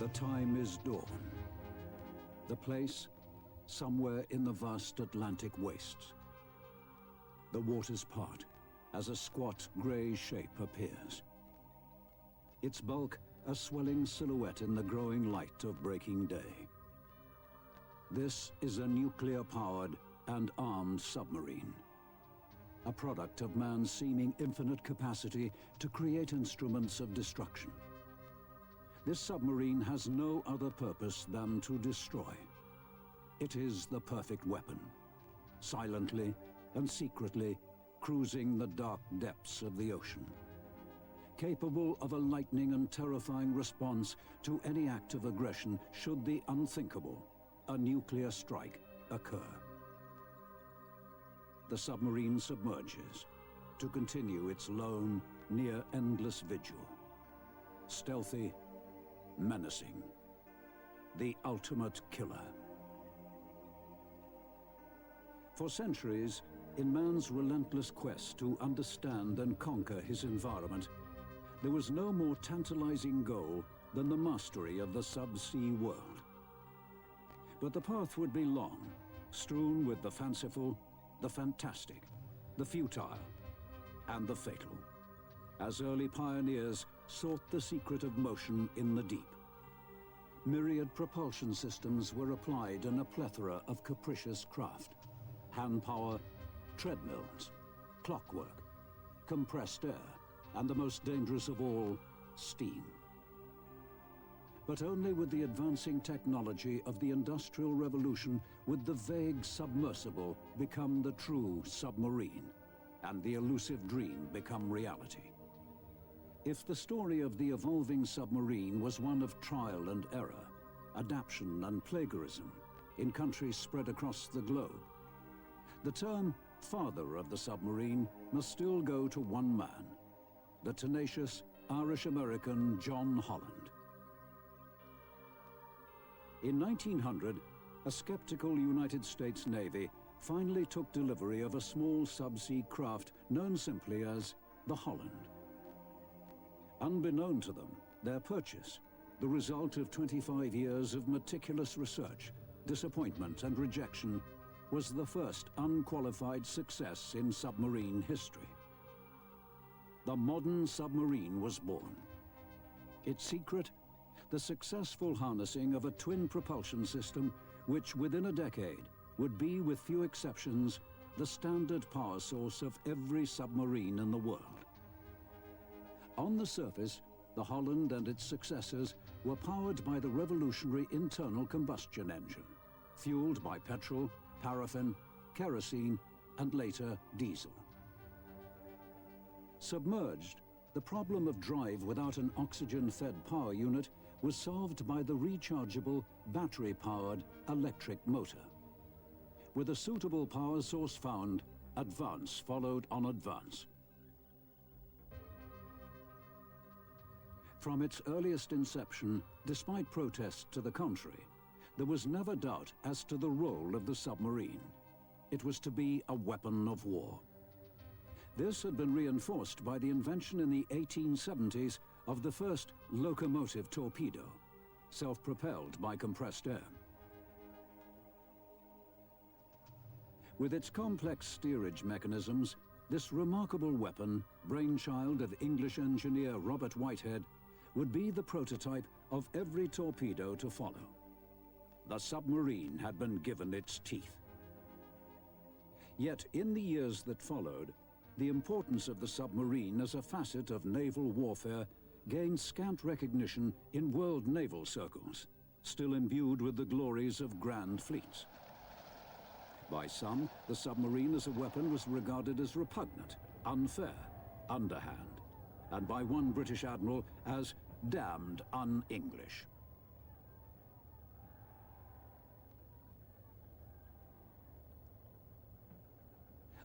The time is dawn. The place, somewhere in the vast Atlantic wastes. The waters part as a squat grey shape appears. Its bulk a swelling silhouette in the growing light of breaking day. This is a nuclear-powered and armed submarine, a product of man's seeming infinite capacity to create instruments of destruction. This submarine has no other purpose than to destroy. It is the perfect weapon, silently and secretly cruising the dark depths of the ocean, capable of a lightning and terrifying response to any act of aggression should the unthinkable, a nuclear strike, occur. The submarine submerges to continue its lone, near-endless vigil. Stealthy, menacing, the ultimate killer. For centuries, in man's relentless quest to understand and conquer his environment, there was no more tantalizing goal than the mastery of the sub-sea world. But the path would be long, strewn with the fanciful, the fantastic, the futile, and the fatal, as early pioneers sought the secret of motion in the deep. Myriad propulsion systems were applied in a plethora of capricious craft: hand power, treadmills, clockwork, compressed air, and the most dangerous of all, steam. But only with the advancing technology of the Industrial Revolution would the vague submersible become the true submarine, and the elusive dream become reality. If the story of the evolving submarine was one of trial and error, adaptation and plagiarism in countries spread across the globe, the term father of the submarine must still go to one man, the tenacious Irish-American John Holland. In 1900, a skeptical United States Navy finally took delivery of a small subsea craft known simply as the Holland. Unbeknown to them, their purchase, the result of 25 years of meticulous research, disappointment and rejection, was the first unqualified success in submarine history. The modern submarine was born. Its secret? The successful harnessing of a twin propulsion system which within a decade would be, with few exceptions, the standard power source of every submarine in the world. On the surface, the Holland and its successors were powered by the revolutionary internal combustion engine, fueled by petrol, paraffin, kerosene, and later diesel. Submerged, the problem of drive without an oxygen-fed power unit was solved by the rechargeable, battery-powered electric motor. With a suitable power source found, advance followed on advance. From its earliest inception, despite protests to the contrary, there was never doubt as to the role of the submarine. It was to be a weapon of war. This had been reinforced by the invention in the 1870s of the first locomotive torpedo, self-propelled by compressed air. With its complex steerage mechanisms, this remarkable weapon, brainchild of English engineer Robert Whitehead, would be the prototype of every torpedo to follow. The submarine had been given its teeth. Yet in the years that followed, the importance of the submarine as a facet of naval warfare gained scant recognition in world naval circles, still imbued with the glories of grand fleets. By some, the submarine as a weapon was regarded as repugnant, unfair, underhand, and by one British admiral as damned un-English.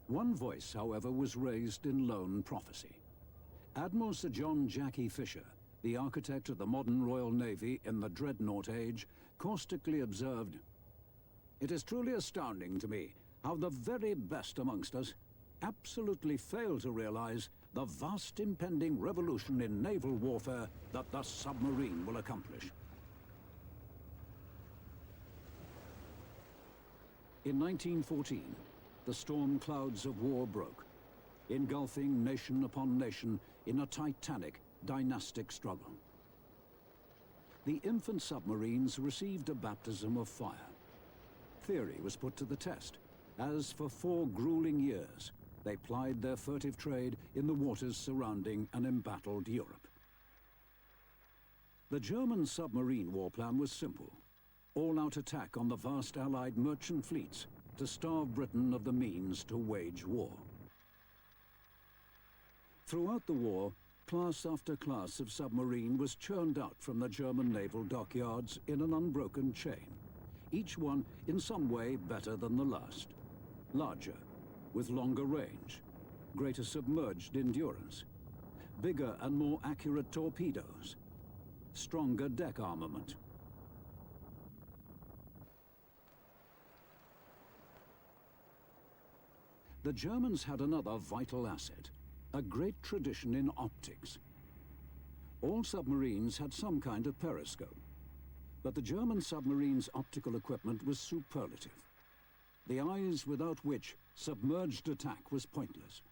One voice, however, was raised in lone prophecy. Admiral Sir John Jackie Fisher, the architect of the modern Royal Navy in the dreadnought age, caustically observed, "It is truly astounding to me how the very best amongst us absolutely fail to realize the vast impending revolution in naval warfare that the submarine will accomplish. In 1914, the storm clouds of war broke, engulfing nation upon nation in a titanic, dynastic struggle. The infant submarines received a baptism of fire. Theory was put to the test, as for 4 grueling years, they plied their furtive trade in the waters surrounding an embattled Europe. The German submarine war plan was simple: all-out attack on the vast Allied merchant fleets to starve Britain of the means to wage war. Throughout the war, class after class of submarine was churned out from the German naval dockyards in an unbroken chain, each one in some way better than the last. Larger, with longer range, greater submerged endurance, bigger and more accurate torpedoes, stronger deck armament. The Germans had another vital asset: a great tradition in optics. All submarines had some kind of periscope, but the German submarine's optical equipment was superlative. The eyes without which submerged attack was pointless.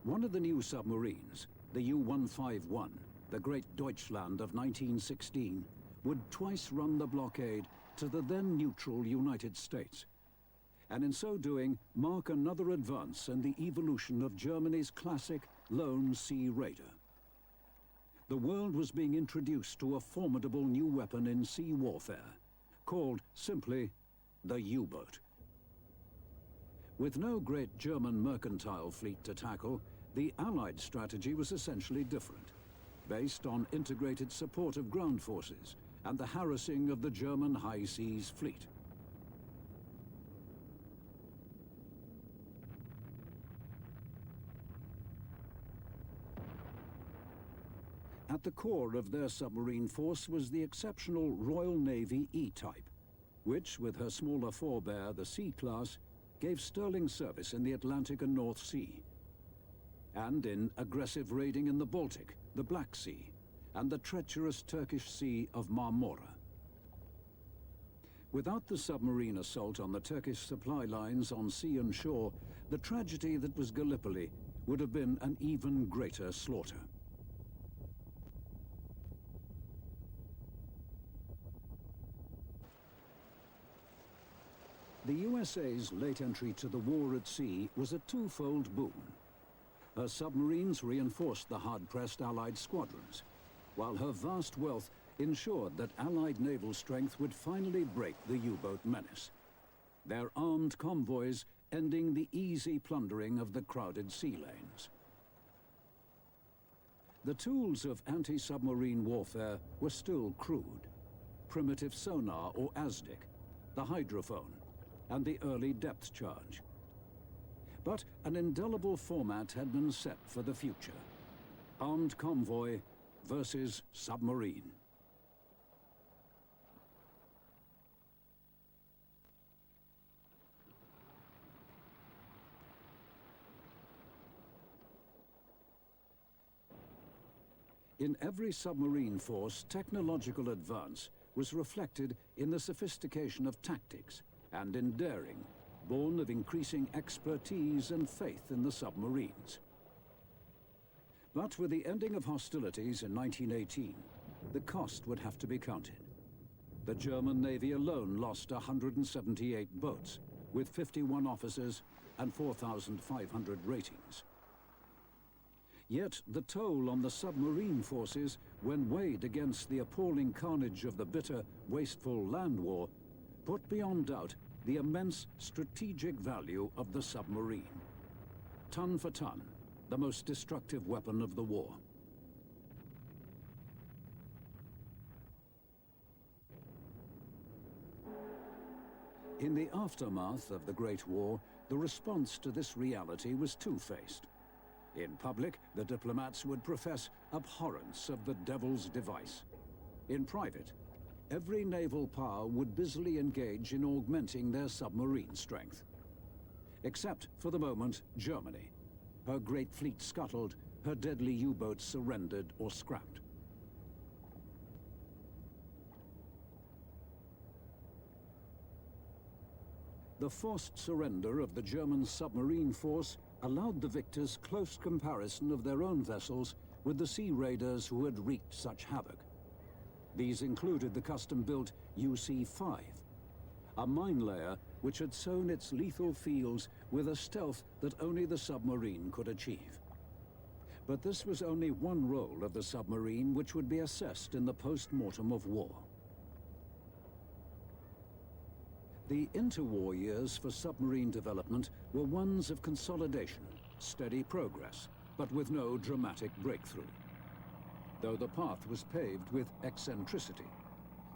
One of the new submarines, the U-151, the Great Deutschland of 1916, would twice run the blockade to the then neutral United States, and in so doing mark another advance in the evolution of Germany's classic lone sea raider. The world was being introduced to a formidable new weapon in sea warfare, called simply the U-boat. With no great German mercantile fleet to tackle, the Allied strategy was essentially different, based on integrated support of ground forces and the harassing of the German high seas fleet. At the core of their submarine force was the exceptional Royal Navy E-type, which, with her smaller forebear, the C-class, gave sterling service in the Atlantic and North Sea, and in aggressive raiding in the Baltic, the Black Sea, and the treacherous Turkish Sea of Marmora. Without the submarine assault on the Turkish supply lines on sea and shore, the tragedy that was Gallipoli would have been an even greater slaughter. The USA's late entry to the war at sea was a twofold boon. Her submarines reinforced the hard-pressed Allied squadrons, while her vast wealth ensured that Allied naval strength would finally break the U-boat menace, their armed convoys ending the easy plundering of the crowded sea lanes. The tools of anti-submarine warfare were still crude: primitive sonar or ASDIC, the hydrophone, and the early depth charge. But an indelible format had been set for the future: armed convoy versus submarine. In every submarine force, technological advance was reflected in the sophistication of tactics and in daring, born of increasing expertise and faith in the submarines. But with the ending of hostilities in 1918, the cost would have to be counted. The German Navy alone lost 178 boats, with 51 officers and 4,500 ratings. Yet the toll on the submarine forces, when weighed against the appalling carnage of the bitter, wasteful land war, put beyond doubt the immense strategic value of the submarine. Ton for ton, the most destructive weapon of the war. In the aftermath of the Great War, the response to this reality was two-faced. In public, the diplomats would profess abhorrence of the devil's device. In private, every naval power would busily engage in augmenting their submarine strength. Except, for the moment, Germany. Her great fleet scuttled, her deadly U-boats surrendered or scrapped. The forced surrender of the German submarine force allowed the victors close comparison of their own vessels with the sea raiders who had wreaked such havoc. These included the custom-built UC-5, a mine layer which had sown its lethal fields with a stealth that only the submarine could achieve. But this was only one role of the submarine which would be assessed in the post-mortem of war. The interwar years for submarine development were ones of consolidation, steady progress, but with no dramatic breakthrough. Though the path was paved with eccentricity,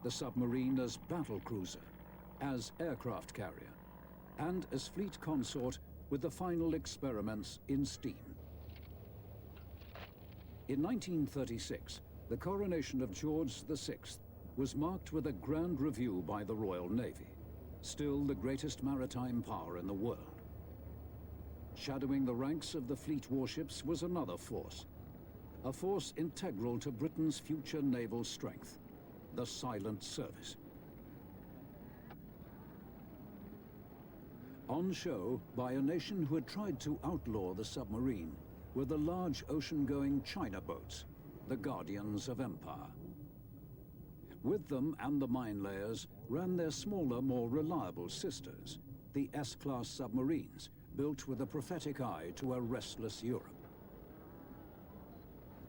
the submarine as battle cruiser, as aircraft carrier, and as fleet consort with the final experiments in steam. In 1936, the coronation of George VI was marked with a grand review by the Royal Navy, still the greatest maritime power in the world. Shadowing the ranks of the fleet warships was another force, a force integral to Britain's future naval strength, the Silent Service. On show by a nation who had tried to outlaw the submarine were the large ocean-going China boats, the guardians of empire. With them and the mine layers ran their smaller, more reliable sisters, the S-class submarines, built with a prophetic eye to a restless Europe.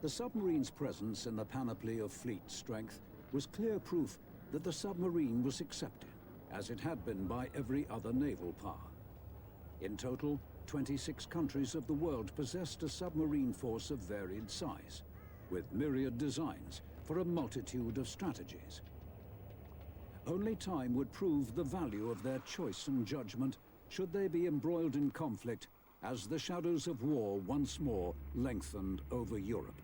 The submarine's presence in the panoply of fleet strength was clear proof that the submarine was accepted, as it had been by every other naval power. In total, 26 countries of the world possessed a submarine force of varied size, with myriad designs for a multitude of strategies. Only time would prove the value of their choice and judgment should they be embroiled in conflict as the shadows of war once more lengthened over Europe.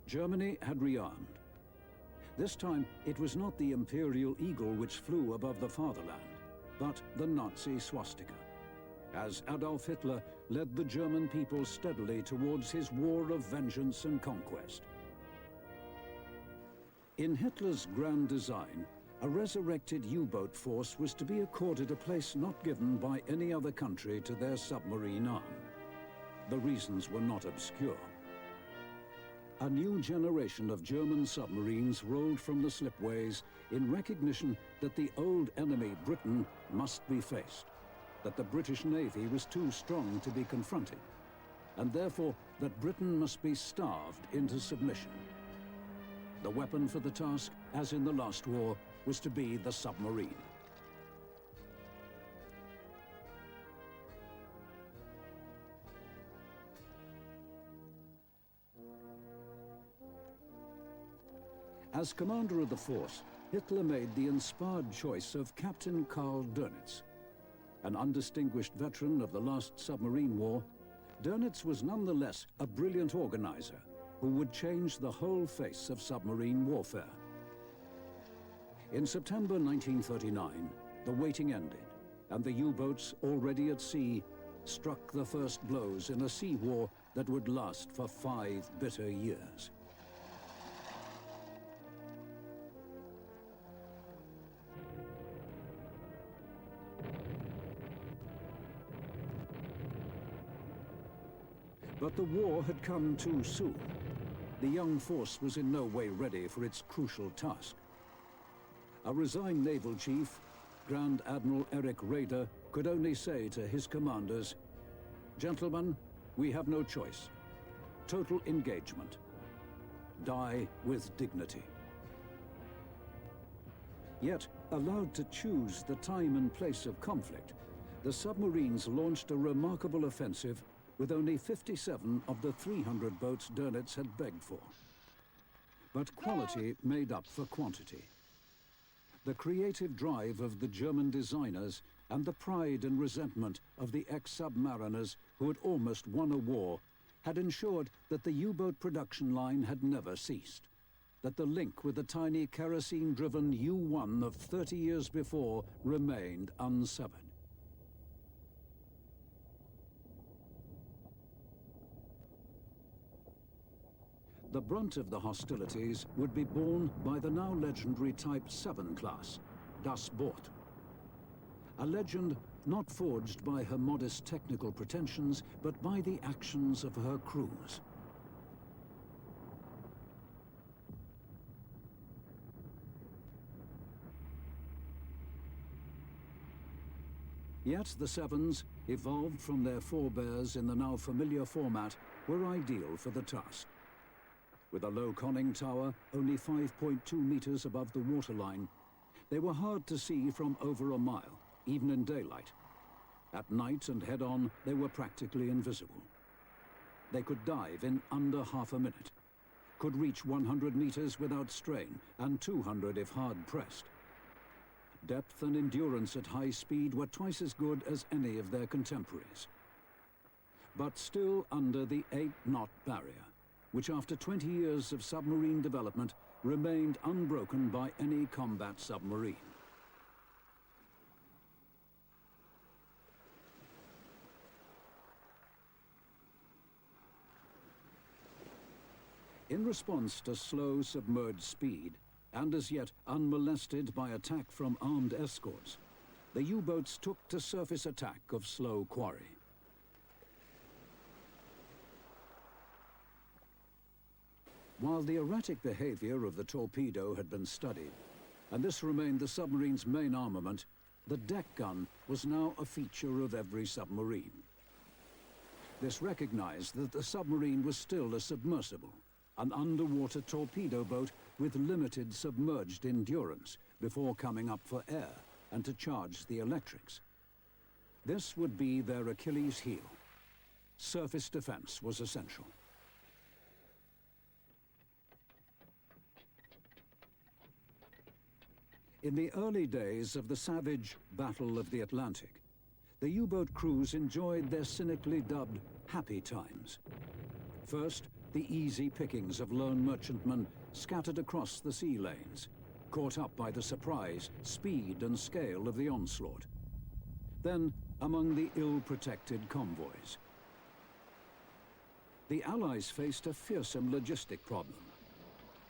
Germany had rearmed. This time, it was not the imperial eagle which flew above the fatherland, but the Nazi swastika, as Adolf Hitler led the German people steadily towards his war of vengeance and conquest. In Hitler's grand design, a resurrected U-boat force was to be accorded a place not given by any other country to their submarine arm. The reasons were not obscure. A new generation of German submarines rolled from the slipways in recognition that the old enemy, Britain, must be faced, that the British Navy was too strong to be confronted, and therefore that Britain must be starved into submission. The weapon for the task, as in the last war, was to be the submarine. As commander of the force, Hitler made the inspired choice of Captain Karl Dönitz. An undistinguished veteran of the last submarine war, Dönitz was nonetheless a brilliant organizer who would change the whole face of submarine warfare. In September 1939, the waiting ended, and the U-boats already at sea struck the first blows in a sea war that would last for 5 bitter years. But the war had come too soon. The young force was in no way ready for its crucial task. A resigned naval chief, Grand Admiral Erich Raeder, could only say to his commanders, "Gentlemen, we have no choice. Total engagement. Die with dignity." Yet, allowed to choose the time and place of conflict, the submarines launched a remarkable offensive with only 57 of the 300 boats Dönitz had begged for. But quality made up for quantity. The creative drive of the German designers and the pride and resentment of the ex-submariners who had almost won a war had ensured that the U-boat production line had never ceased, that the link with the tiny kerosene-driven U-1 of 30 years before remained unsevered. The brunt of the hostilities would be borne by the now legendary Type 7 class, Das Boot. A legend not forged by her modest technical pretensions, but by the actions of her crews. Yet the Sevens, evolved from their forebears in the now familiar format, were ideal for the task. With a low conning tower, only 5.2 meters above the waterline, they were hard to see from over a mile, even in daylight. At night and head-on, they were practically invisible. They could dive in under half a minute, could reach 100 meters without strain, and 200 if hard-pressed. Depth and endurance at high speed were twice as good as any of their contemporaries. But still under the 8-knot barrier, which after 20 years of submarine development remained unbroken by any combat submarine. In response to slow submerged speed, and as yet unmolested by attack from armed escorts, the U-boats took to surface attack of slow quarry. While the erratic behavior of the torpedo had been studied, and this remained the submarine's main armament, the deck gun was now a feature of every submarine. This recognized that the submarine was still a submersible, an underwater torpedo boat with limited submerged endurance before coming up for air and to charge the electrics. This would be their Achilles heel. Surface defense was essential. In the early days of the savage Battle of the Atlantic, the U-boat crews enjoyed their cynically dubbed happy times. First, the easy pickings of lone merchantmen scattered across the sea lanes, caught up by the surprise, speed and scale of the onslaught. Then, among the ill-protected convoys. The Allies faced a fearsome logistic problem.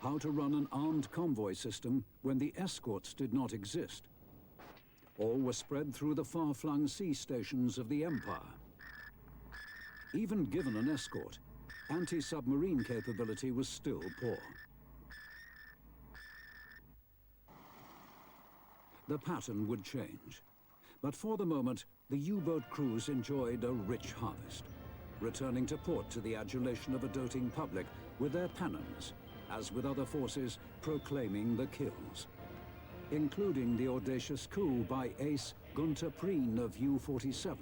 How to run an armed convoy system when the escorts did not exist. All were spread through the far-flung sea stations of the Empire. Even given an escort, anti-submarine capability was still poor. The pattern would change, but for the moment, the U-boat crews enjoyed a rich harvest, returning to port to the adulation of a doting public with their pennons, as with other forces, proclaiming the kills, including the audacious coup by ace Gunther Prien of U-47,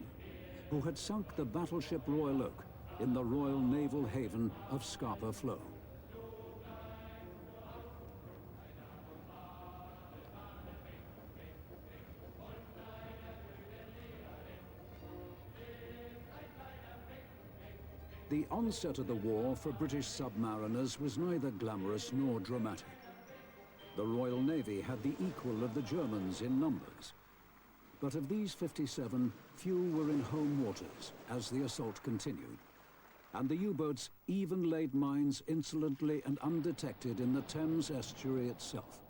who had sunk the battleship Royal Oak in the Royal Naval haven of Scapa Flow. The onset of the war for British submariners was neither glamorous nor dramatic. The Royal Navy had the equal of the Germans in numbers. But of these 57, few were in home waters as the assault continued. And the U-boats even laid mines insolently and undetected in the Thames estuary itself.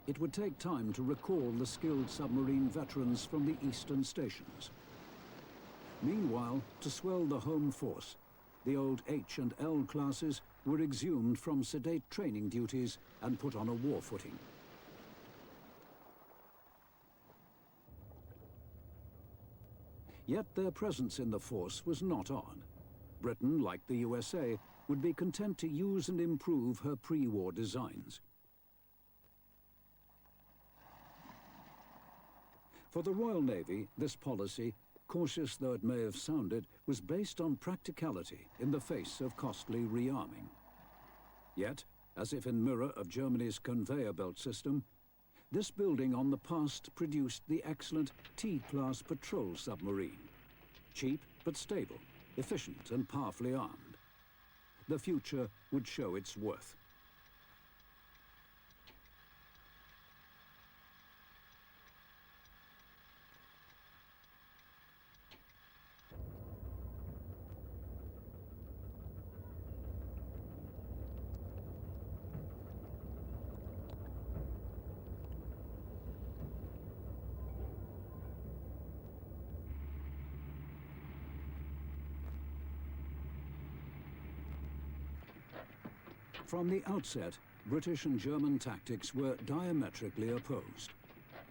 It would take time to recall the skilled submarine veterans from the eastern stations. Meanwhile, to swell the home force, the old H and L classes were exhumed from sedate training duties and put on a war footing. Yet their presence in the force was not odd. Britain, like the USA, would be content to use and improve her pre-war designs. For the Royal Navy, this policy, cautious though it may have sounded, was based on practicality in the face of costly rearming. Yet, as if in mirror of Germany's conveyor belt system, this building on the past produced the excellent T-class patrol submarine. Cheap but stable, efficient and powerfully armed. The future would show its worth. From the outset, British and German tactics were diametrically opposed.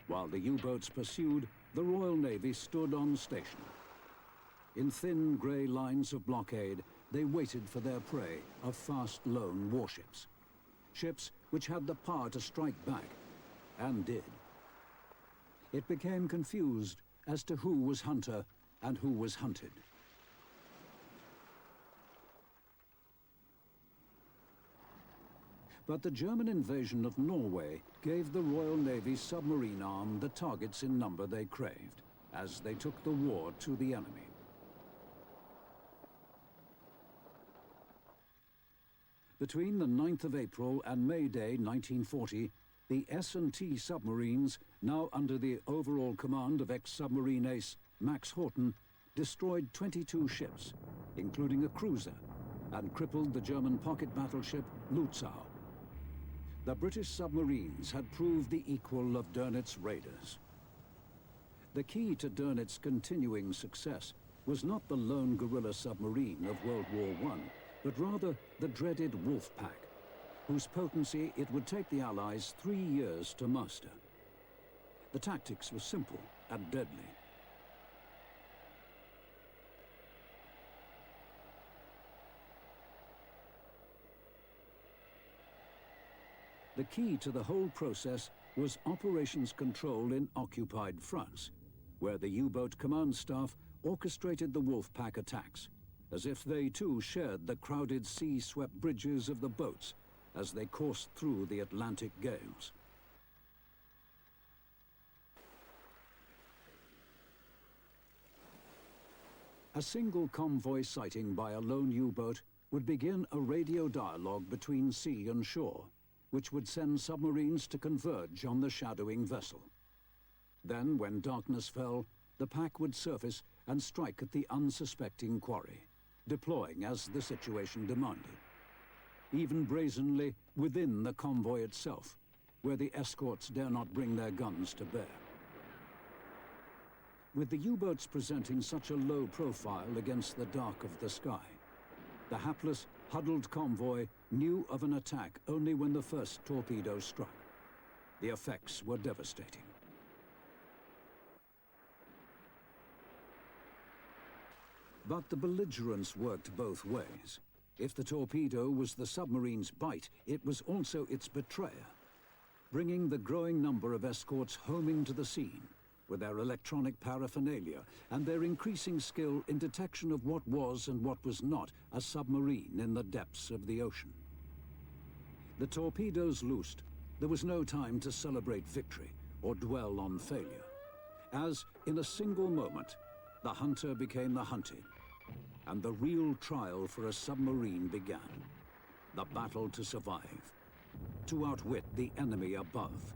While the U-boats pursued, the Royal Navy stood on station. In thin grey lines of blockade, they waited for their prey of fast lone warships. Ships which had the power to strike back, and did. It became confused as to who was hunter and who was hunted. But the German invasion of Norway gave the Royal Navy's submarine arm the targets in number they craved, as they took the war to the enemy. Between the 9th of April and May Day 1940, the S&T submarines, now under the overall command of ex-submarine ace Max Horten, destroyed 22 ships, including a cruiser, and crippled the German pocket battleship Lützow. The British submarines had proved the equal of Dönitz raiders. The key to Dönitz's continuing success was not the lone guerrilla submarine of World War I, but rather the dreaded Wolf Pack, whose potency it would take the Allies 3 years to master. The tactics were simple and deadly. The key to the whole process was operations control in occupied France, where the U-boat command staff orchestrated the Wolf Pack attacks, as if they too shared the crowded sea-swept bridges of the boats as they coursed through the Atlantic gales. A single convoy sighting by a lone U-boat would begin a radio dialogue between sea and shore, which would send submarines to converge on the shadowing vessel. Then, when darkness fell, the pack would surface and strike at the unsuspecting quarry, deploying as the situation demanded, even brazenly within the convoy itself, where the escorts dare not bring their guns to bear. With the U-boats presenting such a low profile against the dark of the sky, the hapless, huddled convoy knew of an attack only when the first torpedo struck. The effects were devastating. But the belligerence worked both ways. If the torpedo was the submarine's bite, it was also its betrayer, bringing the growing number of escorts homing to the scene with their electronic paraphernalia and their increasing skill in detection of what was and what was not a submarine in the depths of the ocean. The torpedoes loosed, there was no time to celebrate victory or dwell on failure, as in a single moment, the hunter became the hunted, and the real trial for a submarine began. The battle to survive, to outwit the enemy above,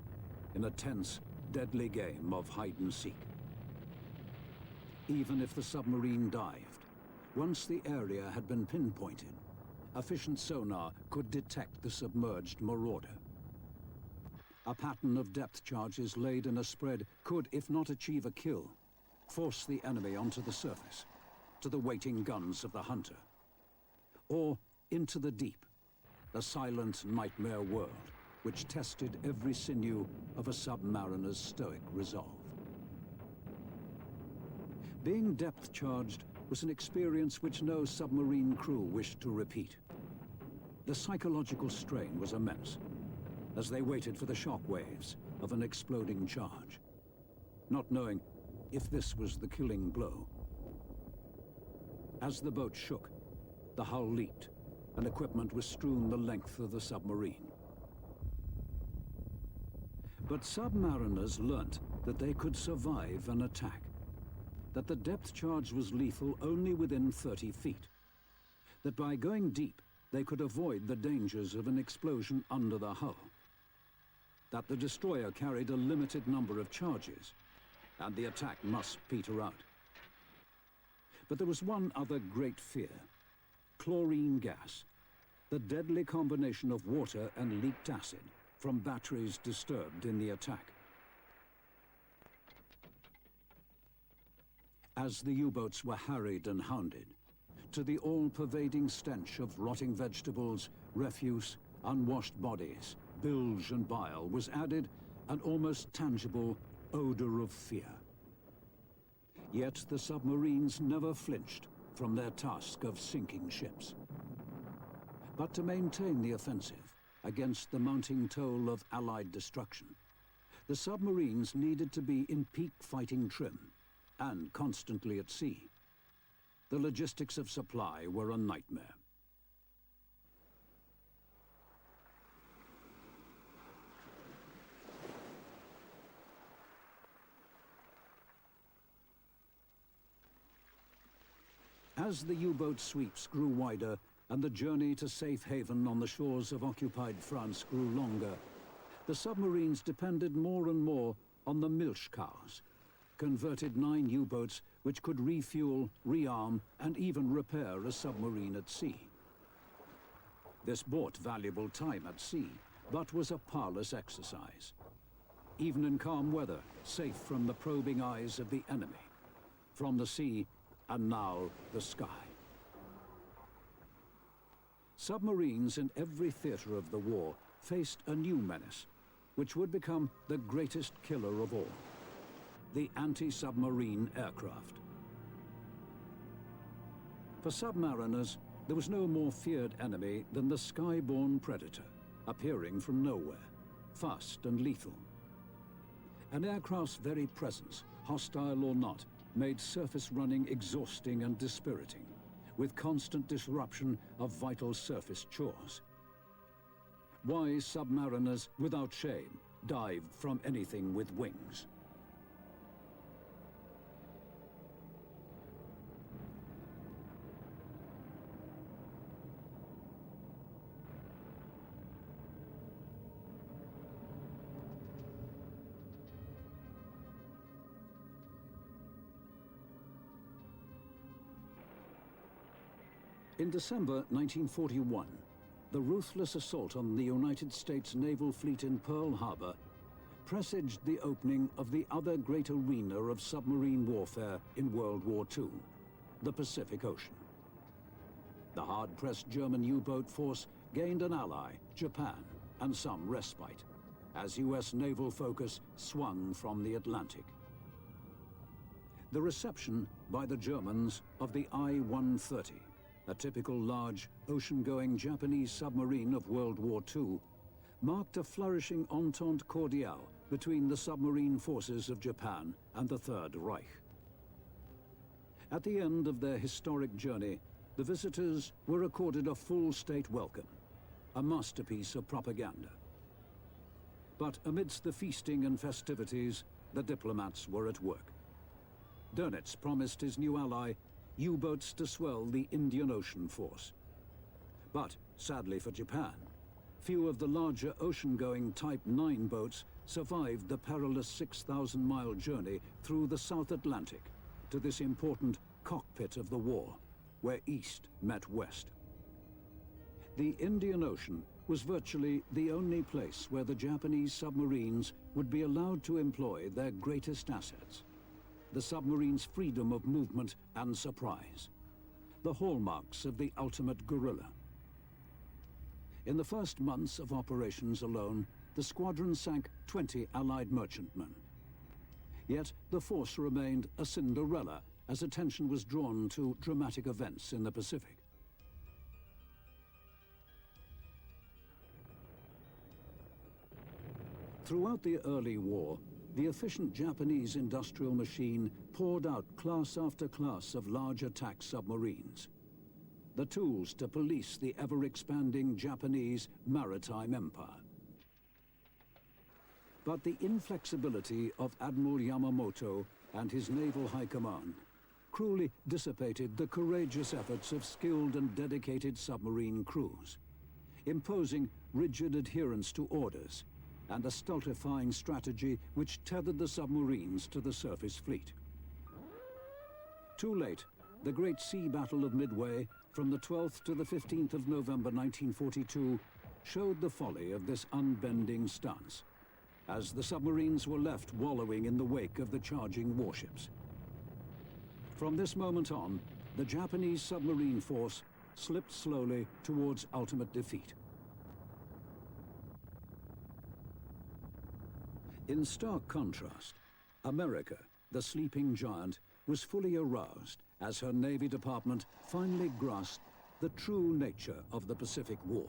in a tense, deadly game of hide-and-seek. Even if the submarine dived, once the area had been pinpointed, efficient sonar could detect the submerged marauder. A pattern of depth charges laid in a spread could, if not achieve a kill, force the enemy onto the surface, to the waiting guns of the hunter, or into the deep, the silent nightmare world which tested every sinew of a submariner's stoic resolve. Being depth-charged was an experience which no submarine crew wished to repeat. The psychological strain was immense, as they waited for the shock waves of an exploding charge, not knowing if this was the killing blow. As the boat shook, the hull leaked, and equipment was strewn the length of the submarine. But submariners learnt that they could survive an attack, that the depth charge was lethal only within 30 feet, that by going deep, they could avoid the dangers of an explosion under the hull, that the destroyer carried a limited number of charges, and the attack must peter out. But there was one other great fear: chlorine gas, the deadly combination of water and leaked acid from batteries disturbed in the attack. As the U-boats were harried and hounded, to the all-pervading stench of rotting vegetables, refuse, unwashed bodies, bilge and bile was added an almost tangible odor of fear. Yet the submarines never flinched from their task of sinking ships. But to maintain the offensive against the mounting toll of Allied destruction, the submarines needed to be in peak fighting trim and constantly at sea. The logistics of supply were a nightmare. As the U-boat sweeps grew wider and the journey to safe haven on the shores of occupied France grew longer, the submarines depended more and more on the milch cows, converted 9 U-boats which could refuel, rearm, and even repair a submarine at sea. This bought valuable time at sea, but was a parlous exercise. Even in calm weather, safe from the probing eyes of the enemy, from the sea, and now the sky. Submarines in every theater of the war faced a new menace, which would become the greatest killer of all: the anti-submarine aircraft. For submariners, there was no more feared enemy than the sky-borne predator, appearing from nowhere, fast and lethal. An aircraft's very presence, hostile or not, made surface running exhausting and dispiriting, with constant disruption of vital surface chores. Wise submariners, without shame, dived from anything with wings. In December 1941, the ruthless assault on the United States naval fleet in Pearl Harbor presaged the opening of the other great arena of submarine warfare in World War II, the Pacific Ocean. The hard-pressed German U-boat force gained an ally, Japan, and some respite, as US naval focus swung from the Atlantic. The reception by the Germans of the I-130, a typical large, ocean-going Japanese submarine of World War II, marked a flourishing entente cordiale between the submarine forces of Japan and the Third Reich. At the end of their historic journey, the visitors were accorded a full state welcome, a masterpiece of propaganda. But amidst the feasting and festivities, the diplomats were at work. Dönitz promised his new ally U-boats to swell the Indian Ocean force. But, sadly for Japan, few of the larger ocean-going Type 9 boats survived the perilous 6,000-mile journey through the South Atlantic to this important cockpit of the war, where East met West. The Indian Ocean was virtually the only place where the Japanese submarines would be allowed to employ their greatest assets: the submarine's freedom of movement and surprise, the hallmarks of the ultimate guerrilla. In the first months of operations alone, the squadron sank 20 Allied merchantmen. Yet the force remained a Cinderella as attention was drawn to dramatic events in the Pacific. Throughout the early war, the efficient Japanese industrial machine poured out class after class of large attack submarines, the tools to police the ever-expanding Japanese maritime empire. But the inflexibility of Admiral Yamamoto and his naval high command cruelly dissipated the courageous efforts of skilled and dedicated submarine crews, imposing rigid adherence to orders and a stultifying strategy which tethered the submarines to the surface fleet. Too late, the Great Sea Battle of Midway, from the 12th to the 15th of November 1942, showed the folly of this unbending stance, as the submarines were left wallowing in the wake of the charging warships. From this moment on, the Japanese submarine force slipped slowly towards ultimate defeat. In stark contrast, America, the sleeping giant, was fully aroused as her Navy Department finally grasped the true nature of the Pacific War.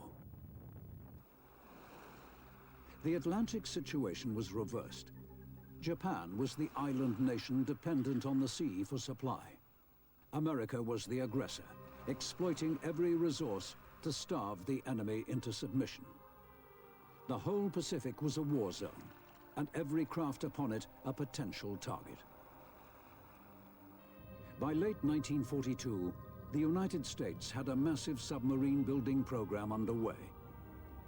The Atlantic situation was reversed. Japan was the island nation dependent on the sea for supply. America was the aggressor, exploiting every resource to starve the enemy into submission. The whole Pacific was a war zone, and every craft upon it a potential target. By late 1942, the United States had a massive submarine building program underway,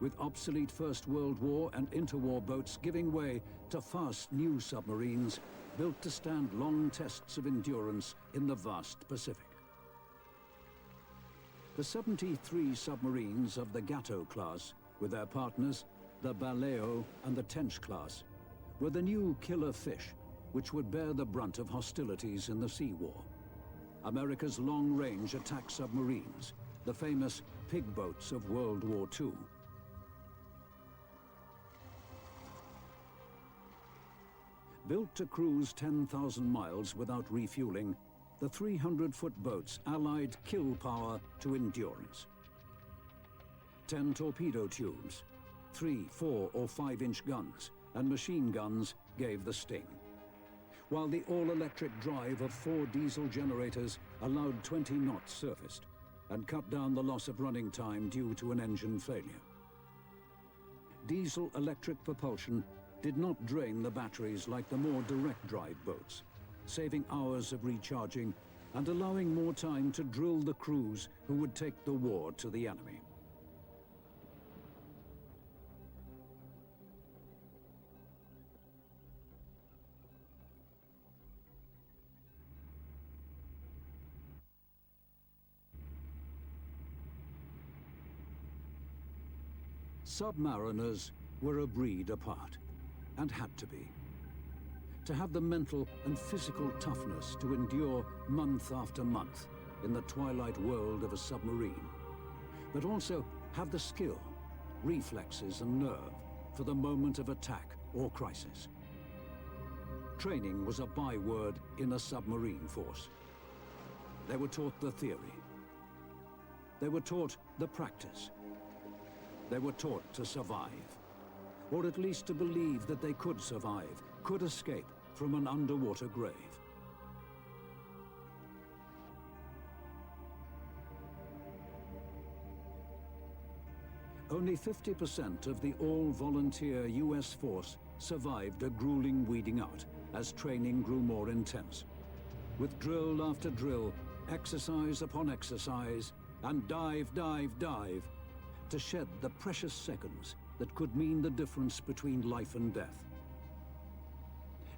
with obsolete First World War and interwar boats giving way to fast new submarines built to stand long tests of endurance in the vast Pacific. The 73 submarines of the Gato class, with their partners, the Baleo and the Tench class, were the new killer fish which would bear the brunt of hostilities in the sea war. America's long-range attack submarines, the famous pig boats of World War II. Built to cruise 10,000 miles without refueling, the 300-foot boats allied kill power to endurance. 10 torpedo tubes, 3, 4, or 5-inch guns, and machine guns gave the sting, while the all-electric drive of 4 diesel generators allowed 20 knots surfaced and cut down the loss of running time due to an engine failure. Diesel-electric propulsion did not drain the batteries like the more direct-drive boats, saving hours of recharging and allowing more time to drill the crews who would take the war to the enemy. Submariners were a breed apart, and had to be. To have the mental and physical toughness to endure month after month in the twilight world of a submarine, but also have the skill, reflexes and nerve for the moment of attack or crisis. Training was a byword in a submarine force. They were taught the theory. They were taught the practice. They were taught to survive, or at least to believe that they could survive, could escape from an underwater grave. Only 50% of the all-volunteer US force survived a grueling weeding out as training grew more intense, with drill after drill, exercise upon exercise, and dive, dive, dive, to shed the precious seconds that could mean the difference between life and death.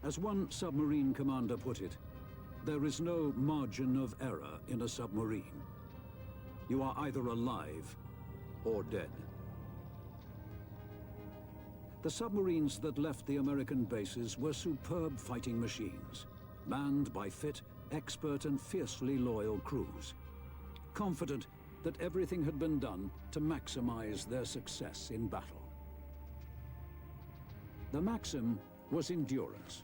As one submarine commander put it, there is no margin of error in a submarine. You are either alive or dead. The submarines that left the American bases were superb fighting machines, manned by fit, expert and fiercely loyal crews, confident that everything had been done to maximize their success in battle. The maxim was endurance.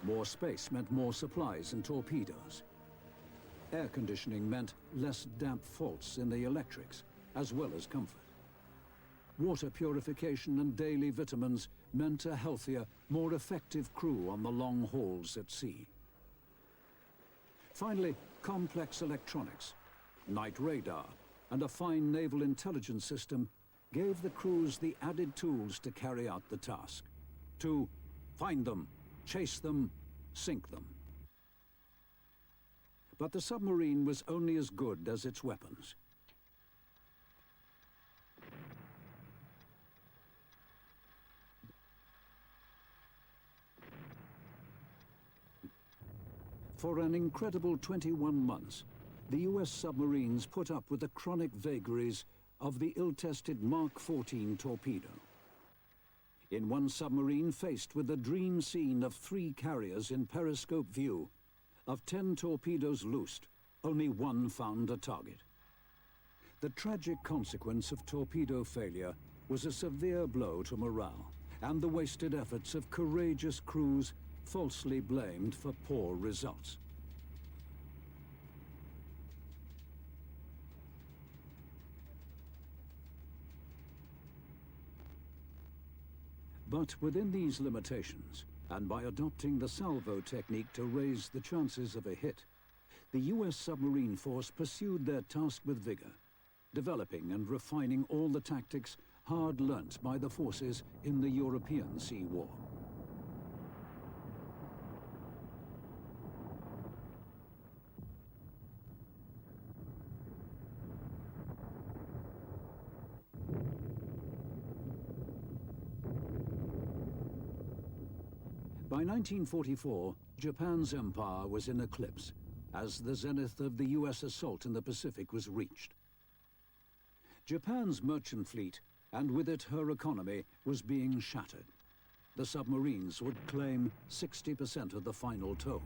More space meant more supplies and torpedoes. Air conditioning meant less damp faults in the electrics, as well as comfort. Water purification and daily vitamins meant a healthier, more effective crew on the long hauls at sea. Finally, complex electronics, night radar, and a fine naval intelligence system gave the crews the added tools to carry out the task, to find them, chase them, sink them. But the submarine was only as good as its weapons. For an incredible 21 months, the US submarines put up with the chronic vagaries of the ill-tested Mark 14 torpedo. In one submarine faced with the dream scene of 3 carriers in periscope view, of 10 torpedoes loosed, only 1 found a target. The tragic consequence of torpedo failure was a severe blow to morale and the wasted efforts of courageous crews falsely blamed for poor results. But within these limitations, and by adopting the salvo technique to raise the chances of a hit, the US submarine force pursued their task with vigor, developing and refining all the tactics hard learnt by the forces in the European Sea War. By 1944, Japan's empire was in eclipse, as the zenith of the US assault in the Pacific was reached. Japan's merchant fleet, and with it her economy, was being shattered. The submarines would claim 60% of the final toll.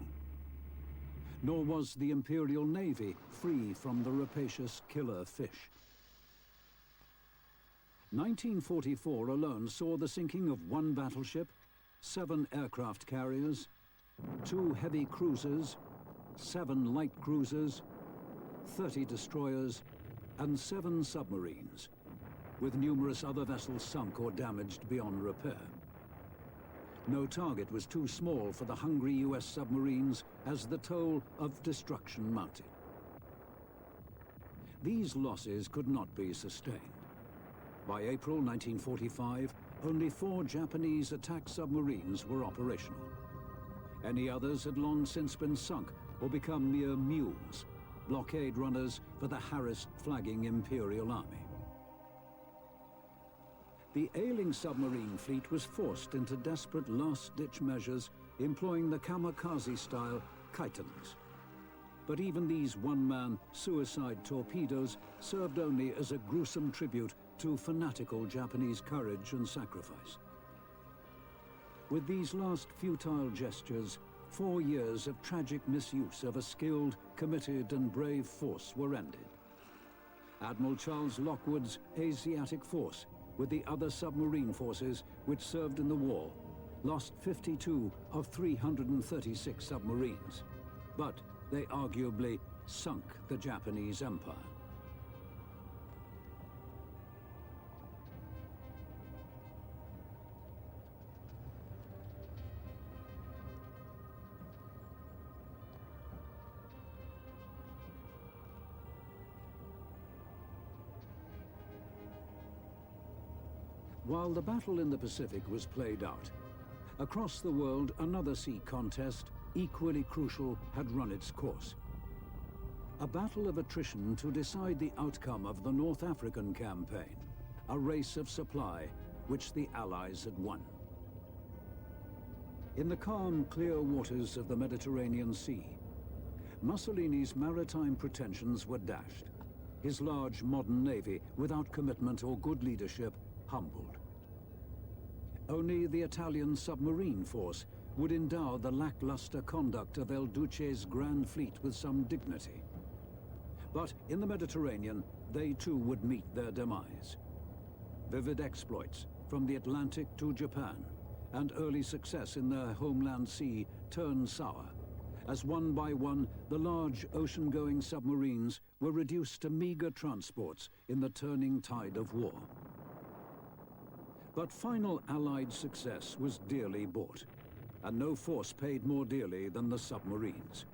Nor was the Imperial Navy free from the rapacious killer fish. 1944 alone saw the sinking of 1 battleship, 7 aircraft carriers, 2 heavy cruisers, 7 light cruisers, 30 destroyers, and 7 submarines, with numerous other vessels sunk or damaged beyond repair. No target was too small for the hungry US submarines as the toll of destruction mounted. These losses could not be sustained. By April 1945, only 4 Japanese attack submarines were operational. Any others had long since been sunk or become mere mules, blockade runners for the harassed flagging Imperial Army. The ailing submarine fleet was forced into desperate last-ditch measures, employing the kamikaze-style kaitans. But even these one-man suicide torpedoes served only as a gruesome tribute to fanatical Japanese courage and sacrifice. With these last futile gestures, 4 years of tragic misuse of a skilled, committed and brave force were ended. Admiral Charles Lockwood's Asiatic Force, with the other submarine forces which served in the war, lost 52 of 336 submarines, but they arguably sunk the Japanese empire. While the battle in the Pacific was played out, across the world another sea contest, equally crucial, had run its course. A battle of attrition to decide the outcome of the North African campaign, a race of supply which the Allies had won. In the calm, clear waters of the Mediterranean Sea, Mussolini's maritime pretensions were dashed, his large modern navy, without commitment or good leadership, humbled. Only the Italian submarine force would endow the lackluster conduct of El Duce's Grand Fleet with some dignity. But in the Mediterranean, they too would meet their demise. Vivid exploits from the Atlantic to Japan, and early success in their homeland sea turned sour, as one by one the large ocean-going submarines were reduced to meager transports in the turning tide of war. But final Allied success was dearly bought, and no force paid more dearly than the submarines.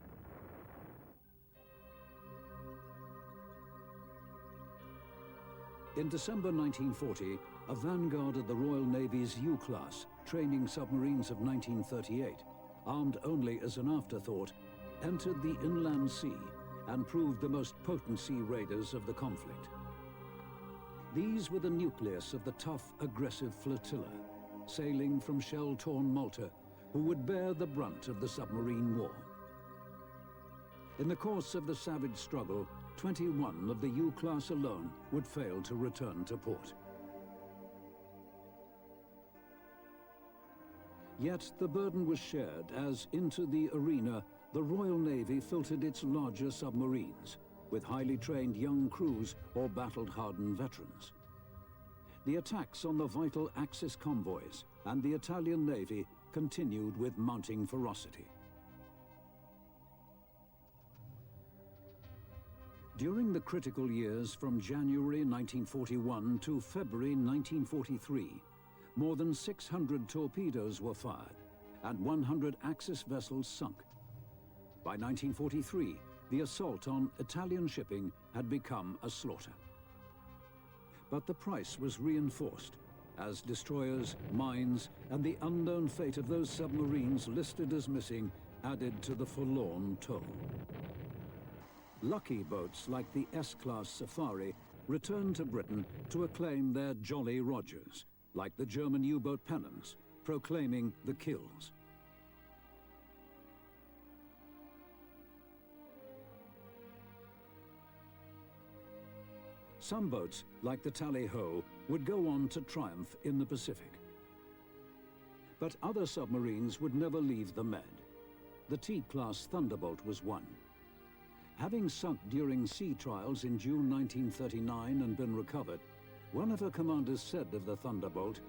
In December 1940, a vanguard of the Royal Navy's U-class training submarines of 1938, armed only as an afterthought, entered the inland sea and proved the most potent sea raiders of the conflict. These were the nucleus of the tough, aggressive flotilla, sailing from shell-torn Malta, who would bear the brunt of the submarine war. In the course of the savage struggle, 21 of the U-class alone would fail to return to port. Yet the burden was shared as into the arena the Royal Navy filtered its larger submarines, with highly trained young crews or battle-hardened veterans. The attacks on the vital Axis convoys and the Italian Navy continued with mounting ferocity. During the critical years from January 1941 to February 1943, more than 600 torpedoes were fired and 100 Axis vessels sunk. By 1943, the assault on Italian shipping had become a slaughter. But the price was reinforced as destroyers, mines, and the unknown fate of those submarines listed as missing added to the forlorn toll. Lucky boats like the S-class Safari returned to Britain to acclaim their Jolly Rogers, like the German U-boat Pennons, proclaiming the kills. Some boats, like the Tally-Ho, would go on to triumph in the Pacific. But other submarines would never leave the Med. The T-class Thunderbolt was one. Having sunk during sea trials in June 1939 and been recovered, one of her commanders said of the Thunderbolt,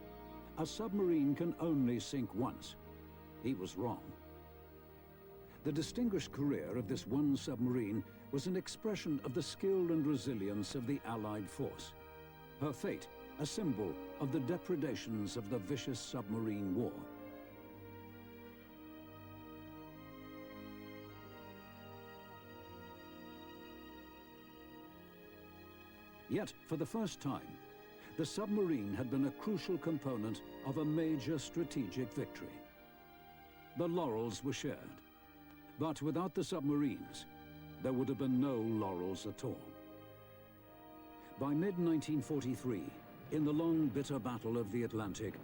"A submarine can only sink once." He was wrong. The distinguished career of this one submarine was an expression of the skill and resilience of the Allied force. Her fate, a symbol of the depredations of the vicious submarine war. Yet, for the first time, the submarine had been a crucial component of a major strategic victory. The laurels were shared, but without the submarines, there would have been no laurels at all. By mid-1943, in the long, bitter battle of the Atlantic,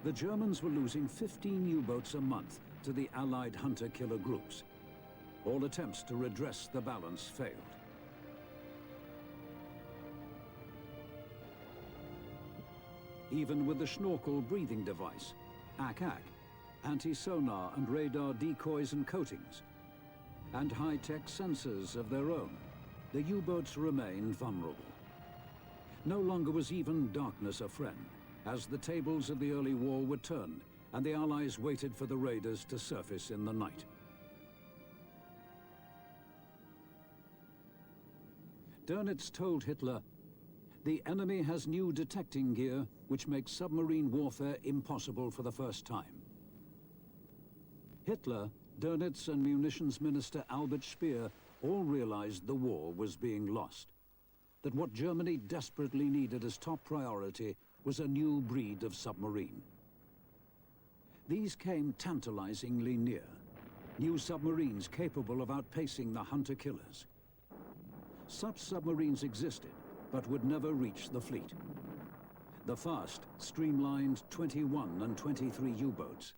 the Germans were losing 15 U-boats a month to the Allied hunter-killer groups. All attempts to redress the balance failed. Even with the Schnorkel breathing device, AK, anti-sonar and radar decoys and coatings, and high-tech sensors of their own, the U-boats remained vulnerable. No longer was even darkness a friend, as the tables of the early war were turned and the Allies waited for the raiders to surface in the night. Dönitz told Hitler, "The enemy has new detecting gear which makes submarine warfare impossible for the first time." Hitler, Dönitz and munitions minister Albert Speer all realized the war was being lost, that what Germany desperately needed as top priority was a new breed of submarine. These came tantalizingly near, new submarines capable of outpacing the hunter-killers. Such submarines existed, but would never reach the fleet. The fast, streamlined 21 and 23 U-boats.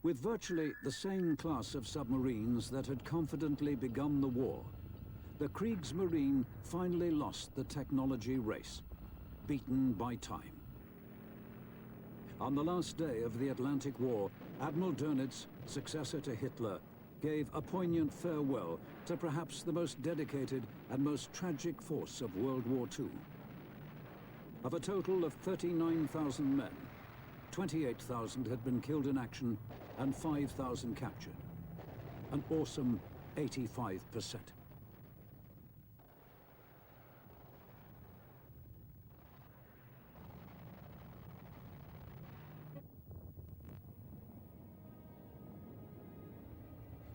With virtually the same class of submarines that had confidently begun the war, the Kriegsmarine finally lost the technology race, beaten by time. On the last day of the Atlantic War, Admiral Dönitz, successor to Hitler, gave a poignant farewell to perhaps the most dedicated and most tragic force of World War II. Of a total of 39,000 men, 28,000 had been killed in action and 5,000 captured. An awesome 85%.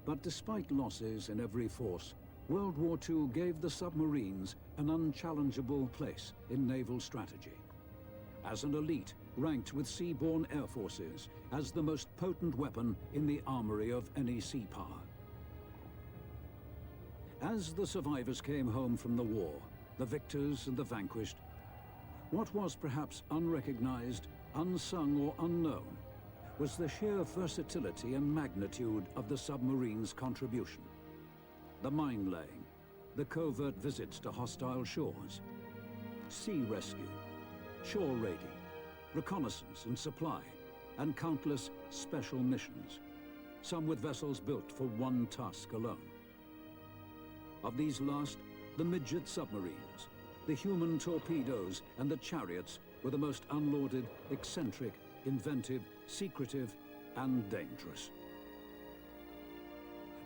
But despite losses in every force, World War II gave the submarines an unchallengeable place in naval strategy. As an elite ranked with seaborne air forces as the most potent weapon in the armory of any sea power. As the survivors came home from the war, the victors and the vanquished, what was perhaps unrecognized, unsung or unknown was the sheer versatility and magnitude of the submarine's contribution. The mine-laying, the covert visits to hostile shores, sea rescue, shore raiding, reconnaissance and supply, and countless special missions, some with vessels built for one task alone. Of these last, the midget submarines, the human torpedoes and the chariots were the most unlauded, eccentric, inventive, secretive, and dangerous.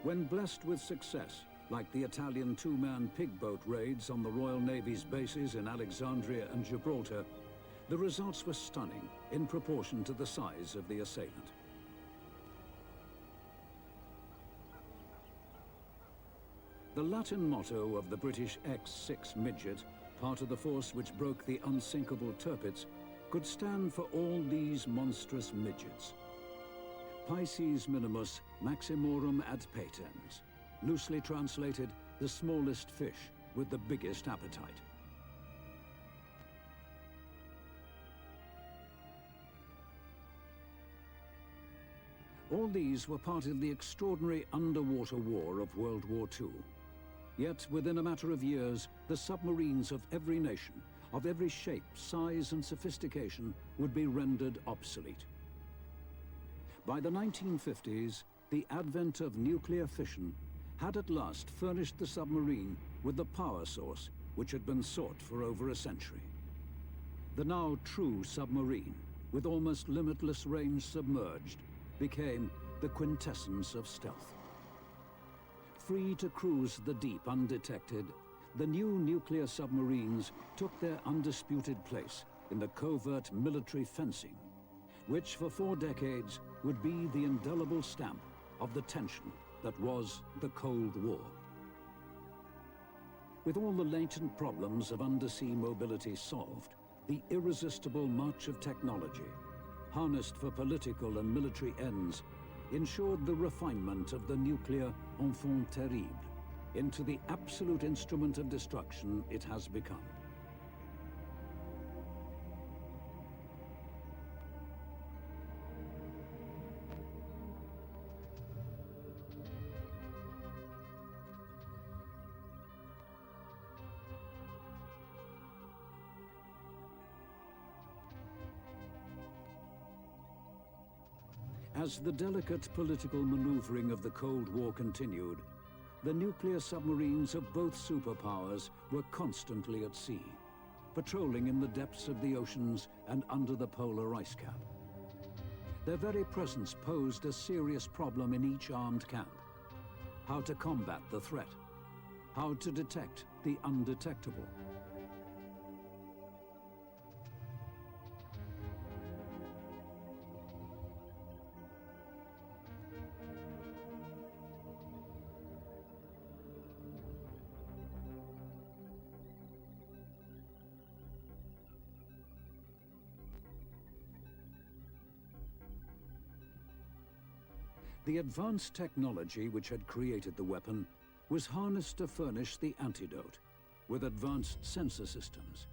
When blessed with success, like the Italian two-man pig-boat raids on the Royal Navy's bases in Alexandria and Gibraltar, the results were stunning in proportion to the size of the assailant. The Latin motto of the British X-6 midget, part of the force which broke the unsinkable Tirpitz, could stand for all these monstrous midgets. Pisces minimus maximorum ad patens, loosely translated, the smallest fish with the biggest appetite. All these were part of the extraordinary underwater war of World War II. Yet, within a matter of years, the submarines of every nation, of every shape, size, and sophistication, would be rendered obsolete. By the 1950s, the advent of nuclear fission had at last furnished the submarine with the power source which had been sought for over a century. The now true submarine, with almost limitless range submerged, became the quintessence of stealth. Free to cruise the deep undetected, the new nuclear submarines took their undisputed place in the covert military fencing, which for 4 decades would be the indelible stamp of the tension that was the Cold War. With all the latent problems of undersea mobility solved, the irresistible march of technology, harnessed for political and military ends, ensured the refinement of the nuclear enfant terrible into the absolute instrument of destruction it has become. As the delicate political maneuvering of the Cold War continued, the nuclear submarines of both superpowers were constantly at sea, patrolling in the depths of the oceans and under the polar ice cap. Their very presence posed a serious problem in each armed camp: how to combat the threat, how to detect the undetectable. The advanced technology which had created the weapon was harnessed to furnish the antidote, with advanced sensor systems,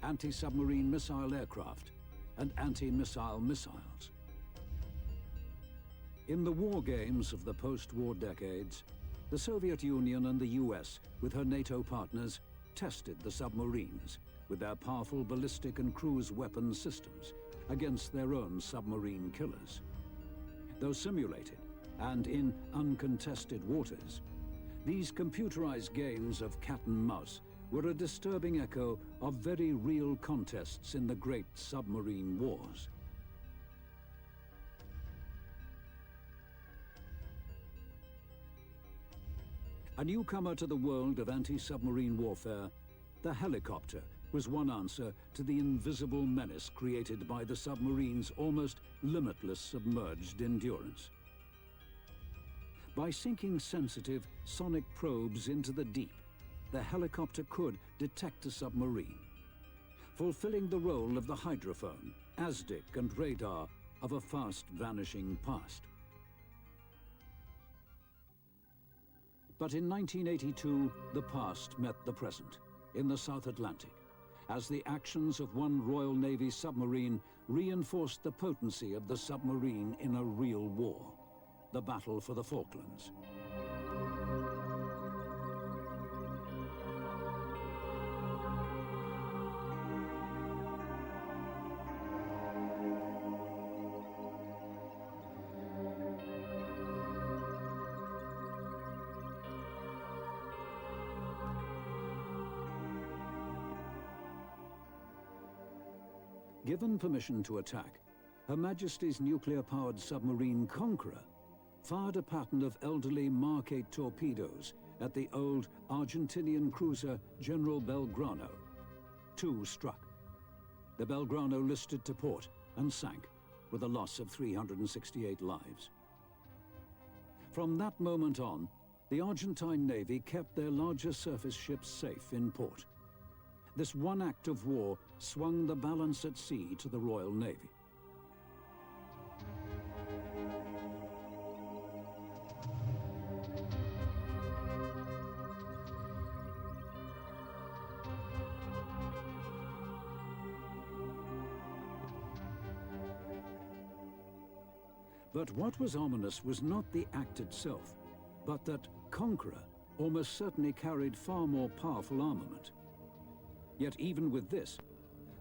anti-submarine missile aircraft, and anti-missile missiles. In the war games of the post-war decades, the Soviet Union and the US, with her NATO partners, tested the submarines with their powerful ballistic and cruise weapon systems against their own submarine killers. Though simulated, and in uncontested waters, these computerized games of cat and mouse were a disturbing echo of very real contests in the great submarine wars. A newcomer to the world of anti-submarine warfare, the helicopter was one answer to the invisible menace created by the submarine's almost limitless submerged endurance. By sinking sensitive sonic probes into the deep, the helicopter could detect a submarine, fulfilling the role of the hydrophone, ASDIC and radar of a fast-vanishing past. But in 1982, the past met the present in the South Atlantic, as the actions of one Royal Navy submarine reinforced the potency of the submarine in a real war, the battle for the Falklands. Given permission to attack, Her Majesty's nuclear-powered submarine Conqueror fired a pattern of elderly Mark 8 torpedoes at the old Argentinian cruiser General Belgrano. 2 struck. The Belgrano listed to port and sank, with a loss of 368 lives. From that moment on, the Argentine Navy kept their larger surface ships safe in port. This one act of war swung the balance at sea to the Royal Navy. But what was ominous was not the act itself, but that Conqueror almost certainly carried far more powerful armament. Yet even with this,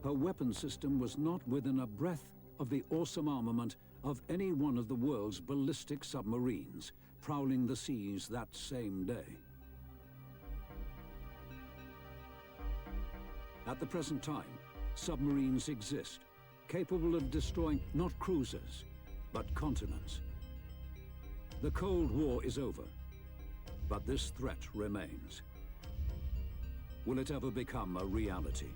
her weapon system was not within a breath of the awesome armament of any one of the world's ballistic submarines prowling the seas that same day. At the present time, submarines exist, capable of destroying not cruisers, but continents. The Cold War is over, but this threat remains. Will it ever become a reality?